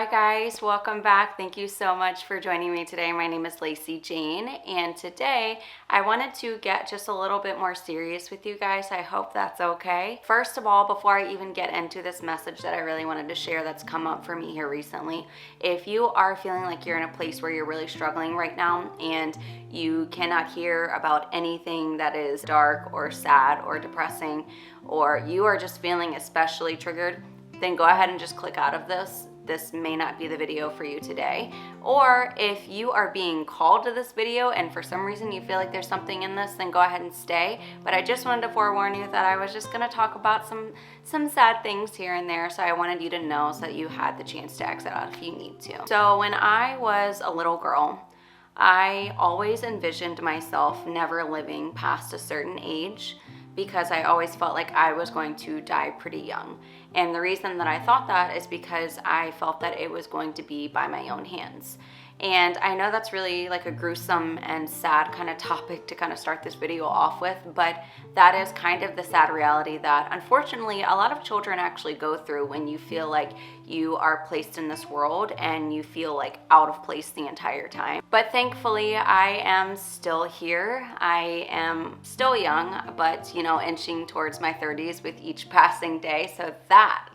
Hi guys, welcome back. Thank you so much for joining me today. My name is Lacy Jane, and today I wanted to get just a little bit more serious with you guys. I hope that's okay. First of all, before I even get into this message that I really wanted to share that's come up for me here recently, if you are feeling like you're in a place where you're really struggling right now and you cannot hear about anything that is dark or sad or depressing, or you are just feeling especially triggered, then go ahead and just click out of this. This may not be the video for you today. Or if you are being called to this video and for some reason you feel like there's something in this, then go ahead and stay. But I just wanted to forewarn you that I was just gonna talk about some sad things here and there, so I wanted you to know so that you had the chance to exit out if you need to. So when I was a little girl, I always envisioned myself never living past a certain age, because I always felt like I was going to die pretty young. And the reason that I thought that is because I felt that it was going to be by my own hands. And I know that's really like a gruesome and sad kind of topic to kind of start this video off with, but that is kind of the sad reality that unfortunately a lot of children actually go through when you feel like you are placed in this world and you feel like out of place the entire time. But thankfully I am still here. I am still young, but inching towards my 30s with each passing day, so that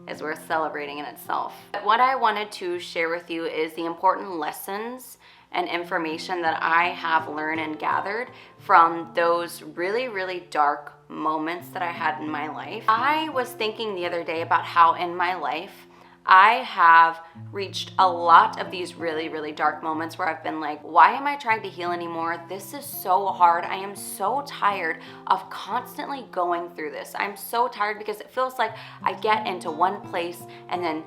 is worth celebrating in itself. But what I wanted to share with you is the important lessons and information that I have learned and gathered from those really, really dark moments that I had in my life. I was thinking the other day about how in my life I have reached a lot of these really, really dark moments where I've been like, why am I trying to heal anymore? This is so hard. I am so tired of constantly going through this. I'm so tired because it feels like I get into one place and then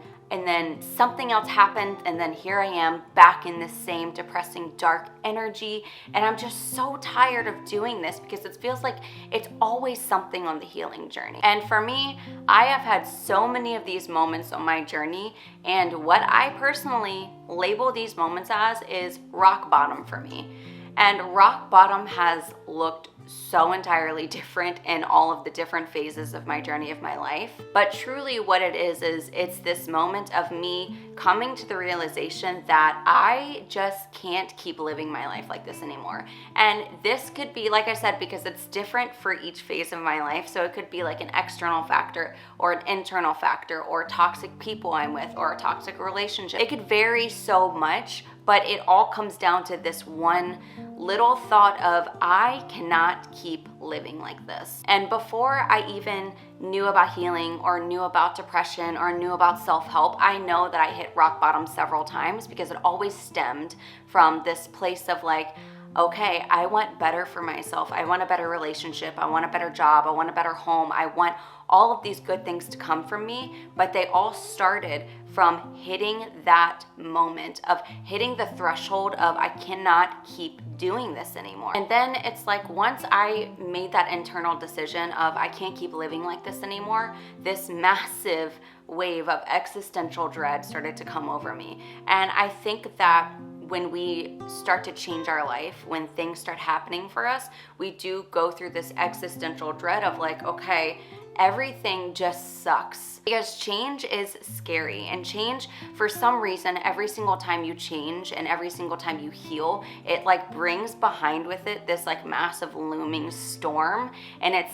something else happened, and then here I am back in this same depressing, dark energy, and I'm just so tired of doing this because it feels like it's always something on the healing journey. And for me, I have had so many of these moments on my journey, and what I personally label these moments as is rock bottom for me. And rock bottom has looked so entirely different in all of the different phases of my journey of my life. But truly what it is it's this moment of me coming to the realization that I just can't keep living my life like this anymore. And this could be, like I said, because it's different for each phase of my life. So it could be like an external factor or an internal factor or toxic people I'm with or a toxic relationship. It could vary so much, but it all comes down to this one little thought of I cannot keep living like this. And before I even knew about healing or knew about depression or knew about self-help, I know that I hit rock bottom several times because it always stemmed from this place of like, okay, I want better for myself. I want a better relationship. I want a better job. I want a better home. I want all of these good things to come from me, but they all started from hitting that moment of hitting the threshold of I cannot keep doing this anymore. And then it's like once I made that internal decision of I can't keep living like this anymore, this massive wave of existential dread started to come over me. And I think that when we start to change our life, when things start happening for us, we do go through this existential dread of like, okay, everything just sucks. Because change is scary, and change, for some reason, every single time you change and every single time you heal, it like brings behind with it this like massive looming storm, and it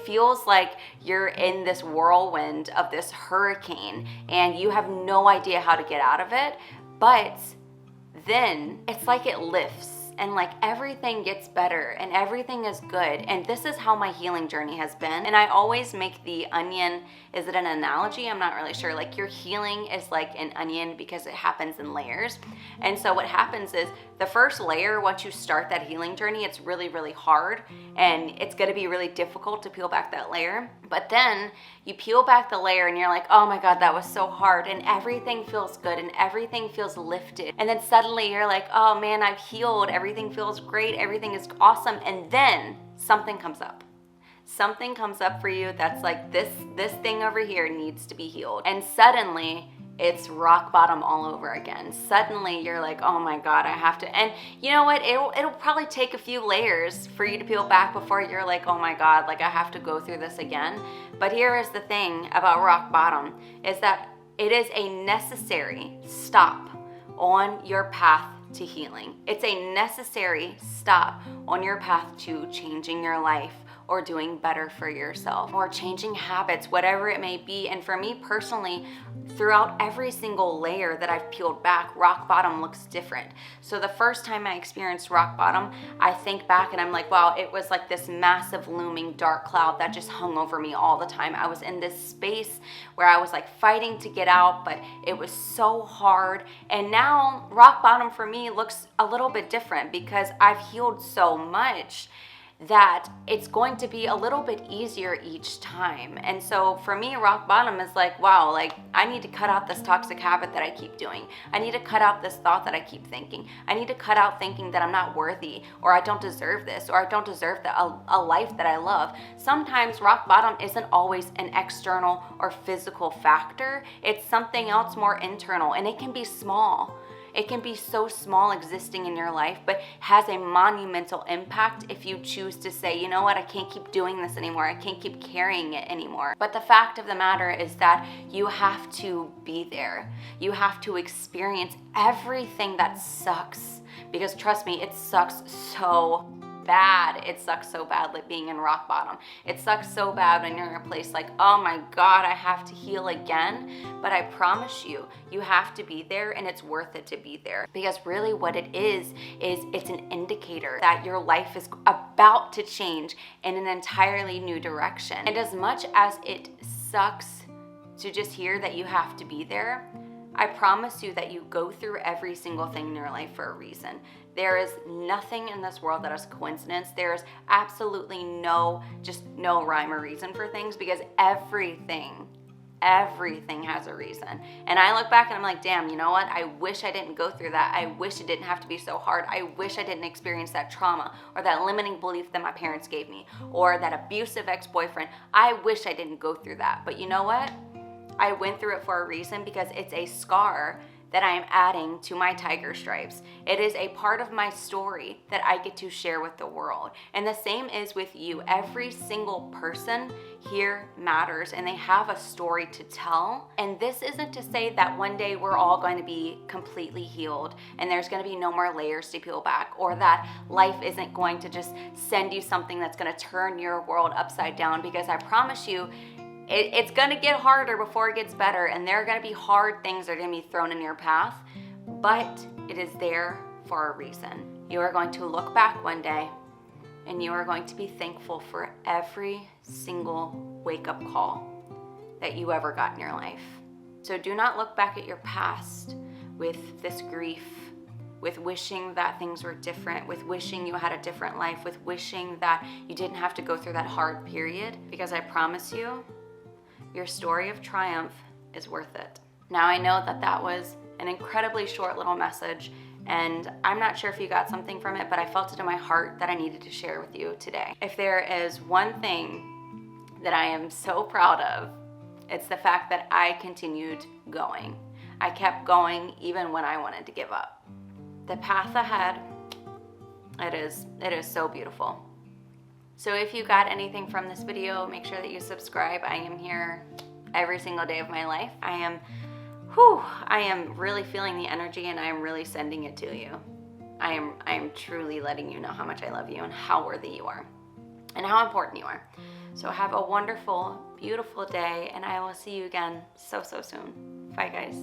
feels like you're in this whirlwind of this hurricane and you have no idea how to get out of it, but then it's like it lifts and like everything gets better and everything is good. And this is how my healing journey has been. And I always make the onion, is it an analogy? I'm not really sure. Like your healing is like an onion because it happens in layers. And so what happens is the first layer, once you start that healing journey, it's really, really hard and it's gonna be really difficult to peel back that layer. But then you peel back the layer and you're like, oh my God, that was so hard, and everything feels good and everything feels lifted. And then suddenly you're like, oh man, I've healed, everything feels great, everything is awesome. And then something comes up. Something comes up for you that's like, this thing over here needs to be healed. And suddenly it's rock bottom all over again. Suddenly you're like, oh my God, I have to. And you know what? It'll probably take a few layers for you to peel back before you're like, oh my God, like I have to go through this again. But here is the thing about rock bottom is that It is a necessary stop on your path to healing. It's a necessary stop on your path to changing your life or doing better for yourself or changing habits, whatever it may be. And for me personally, throughout every single layer that I've peeled back, rock bottom looks different. So the first time I experienced rock bottom, I think back and I'm like, wow, it was like this massive looming dark cloud that just hung over me all the time. I was in this space where I was like fighting to get out, but it was so hard. And now rock bottom for me looks a little bit different because I've healed so much that it's going to be a little bit easier each time. And so for me, rock bottom is like, wow, like I need to cut out this toxic habit that I keep doing. I need to cut out this thought that I keep thinking. I need to cut out thinking that I'm not worthy, or I don't deserve this, or I don't deserve a life that I love. Sometimes rock bottom isn't always an external or physical factor. It's something else more internal, and it can be small. It can be so small existing in your life, but has a monumental impact if you choose to say, you know what, I can't keep doing this anymore. I can't keep carrying it anymore. But the fact of the matter is that you have to be there. You have to experience everything that sucks, because trust me, it sucks so bad. It sucks so bad like being in rock bottom. It sucks so bad when you're in a place like, oh my God, I have to heal again. But I promise you, you have to be there, and it's worth it to be there. Because really what it is it's an indicator that your life is about to change in an entirely new direction. And as much as it sucks to just hear that you have to be there, I promise you that you go through every single thing in your life for a reason. There is nothing in this world that is coincidence. There is absolutely no rhyme or reason for things, because everything has a reason. And I look back and I'm like, damn, you know what? I wish I didn't go through that. I wish it didn't have to be so hard. I wish I didn't experience that trauma or that limiting belief that my parents gave me or that abusive ex-boyfriend. I wish I didn't go through that. But you know what? I went through it for a reason, because it's a scar that I am adding to my tiger stripes. It is a part of my story that I get to share with the world. And the same is with you. Every single person here matters, and they have a story to tell. And this isn't to say that one day we're all going to be completely healed and there's going to be no more layers to peel back, or that life isn't going to just send you something that's going to turn your world upside down, because I promise you, it's going to get harder before it gets better, and there are going to be hard things that are going to be thrown in your path, but it is there for a reason. You are going to look back one day, and you are going to be thankful for every single wake-up call that you ever got in your life. So do not look back at your past with this grief, with wishing that things were different, with wishing you had a different life, with wishing that you didn't have to go through that hard period, because I promise you, your story of triumph is worth it. Now, I know that was an incredibly short little message, and I'm not sure if you got something from it, but I felt it in my heart that I needed to share with you today. If there is one thing that I am so proud of, it's the fact that I continued going. I kept going even when I wanted to give up. The path ahead, it is so beautiful. So if you got anything from this video, make sure that you subscribe. I am here every single day of my life. I am really feeling the energy, and I am really sending it to you. I am truly letting you know how much I love you and how worthy you are and how important you are. So have a wonderful, beautiful day, and I will see you again so soon. Bye, guys.